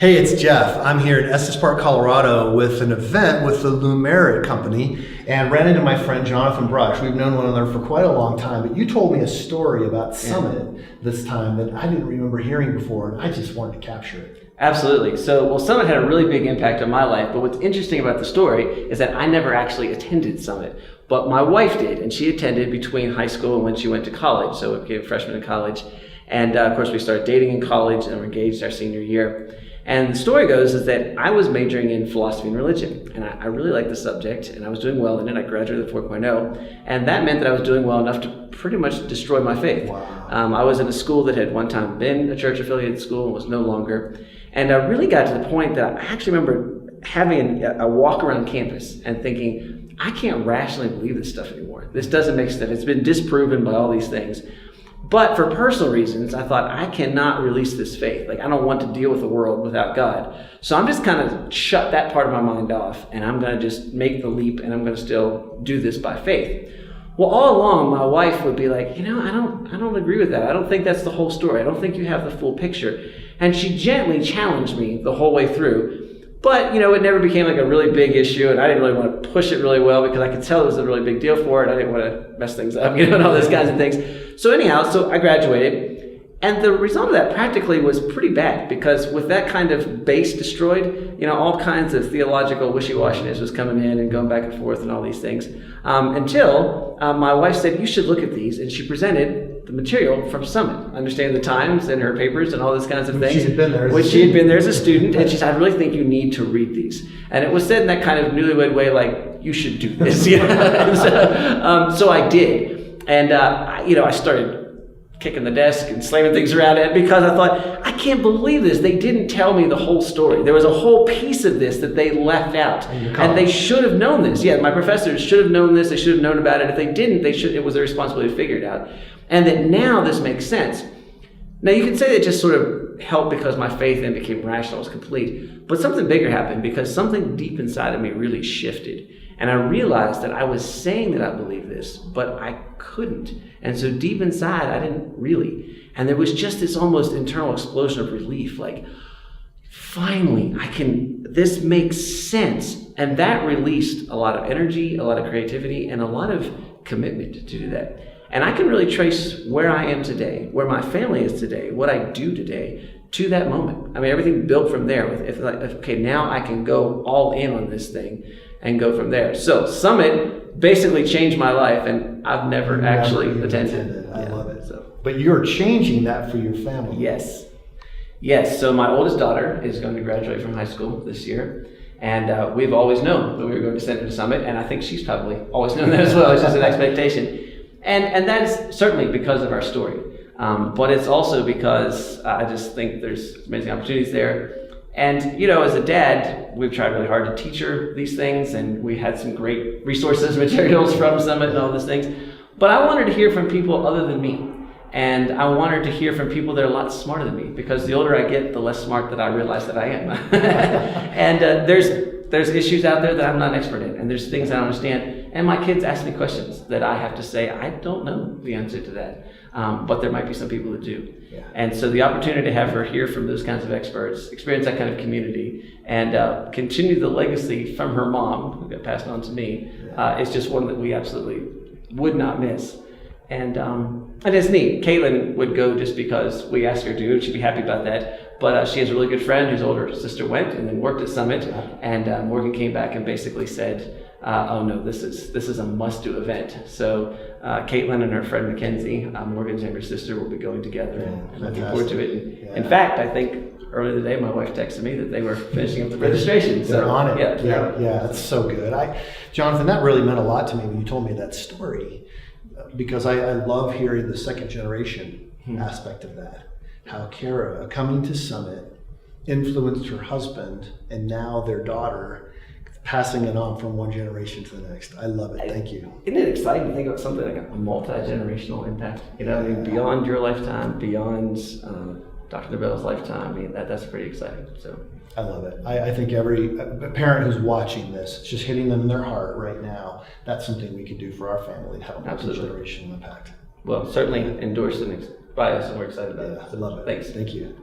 Hey, it's Jeff. I'm here in Estes Park, Colorado with an event with the Lumerit Company and ran into my friend Jonathan Brush. We've known one another for quite a long time, but you told me a story about Summit this time that I didn't remember hearing before, and I just wanted to capture it. Absolutely. So, Summit had a really big impact on my life, but what's interesting about the story is that I never actually attended Summit, but my wife did, and she attended between high school and when she went to college, so we became a freshman in college. And of course, we started dating in college and were engaged our senior year. And the story goes is that I was majoring in philosophy and religion, and I really liked the subject, and I was doing well in it. I graduated with 4.0, and that meant that I was doing well enough to pretty much destroy my faith. Wow. I was in a school that had one time been a church-affiliated school and was no longer, and I really got to the point that I actually remember having a walk around campus and thinking, I can't rationally believe this stuff anymore. This doesn't make sense. It's been disproven by all these things. But for personal reasons, I thought, I cannot release this faith. Like, I don't want to deal with the world without God. So I'm just kind of shut that part of my mind off, and I'm going to just make the leap, and I'm going to still do this by faith. Well, all along, my wife would be like, I don't agree with that. I don't think that's the whole story. I don't think you have the full picture. And she gently challenged me the whole way through. But, it never became like a really big issue, and I didn't really want to push it really well because I could tell it was a really big deal for her, and I didn't want to mess things up, and all those kinds of things. So I graduated, and the result of that practically was pretty bad because with that kind of base destroyed, all kinds of theological wishy-washiness was coming in and going back and forth and all these things until my wife said, you should look at these, and she presented the material from Summit, Understanding the Times and her papers and all those kinds of things. She had been there as a student, and she said, I really think you need to read these. And it was said in that kind of newlywed way, like, you should do this. So I did. And, I started kicking the desk and slamming things around it because I thought, I can't believe this. They didn't tell me the whole story. There was a whole piece of this that they left out. And they should have known this. Yeah, my professors should have known this. They should have known about it. If they didn't, it was their responsibility to figure it out. And that now this makes sense. Now you can say that just sort of helped because my faith then became rational, it was complete. But something bigger happened because something deep inside of me really shifted. And I realized that I was saying that I believe this, but I couldn't. And so deep inside, I didn't really. And there was just this almost internal explosion of relief, like, finally, this makes sense. And that released a lot of energy, a lot of creativity, and a lot of commitment to do that. And I can really trace where I am today, where my family is today, what I do today, to that moment. I mean, everything built from there. Okay, now I can go all in on this thing and go from there. So Summit basically changed my life, and I've never actually attended. I love it. But you're changing that for your family. Yes. So my oldest daughter is going to graduate from high school this year. And we've always known that we were going to send her to Summit, and I think she's probably always known that as well. It's just an expectation. And that is certainly because of our story. But it's also because I just think there's amazing opportunities there. And, as a dad, we've tried really hard to teach her these things, and we had some great resources, materials from Summit and all these things. But I wanted to hear from people other than me. And I wanted to hear from people that are a lot smarter than me, because the older I get, the less smart that I realize that I am. And there's issues out there that I'm not an expert in, and there's things I don't understand. And my kids ask me questions that I have to say, I don't know the answer to that. But there might be some people that do. Yeah. And so the opportunity to have her hear from those kinds of experts, experience that kind of community, and continue the legacy from her mom, who got passed on to me, is just one that we absolutely would not miss. And it's neat. Caitlin would go just because we asked her to, and she'd be happy about that. But she has a really good friend whose older sister went and then worked at Summit. And Morgan came back and basically said, oh no, this is a must-do event. So Caitlin and her friend Mackenzie, Morgan's younger sister, will be going together, and looking forward to it. And in fact, I think earlier today my wife texted me that they were finishing up the registration. They're on it. Yeah, that's so good. Jonathan, that really meant a lot to me when you told me that story, because I love hearing the second generation aspect of that. How Kara, coming to Summit, influenced her husband and now their daughter, passing it on from one generation to the next. I love it. Thank you. Isn't it exciting to think about something like a multi-generational impact? Beyond your lifetime, beyond Dr. Nobel's lifetime. I mean, that's pretty exciting. So I love it. I think every parent who's watching this, it's just hitting them in their heart right now. That's something we can do for our family to have a multi-generational impact. Well, certainly endorsed by us, and we're excited about it. I love it. Thanks. Thank you.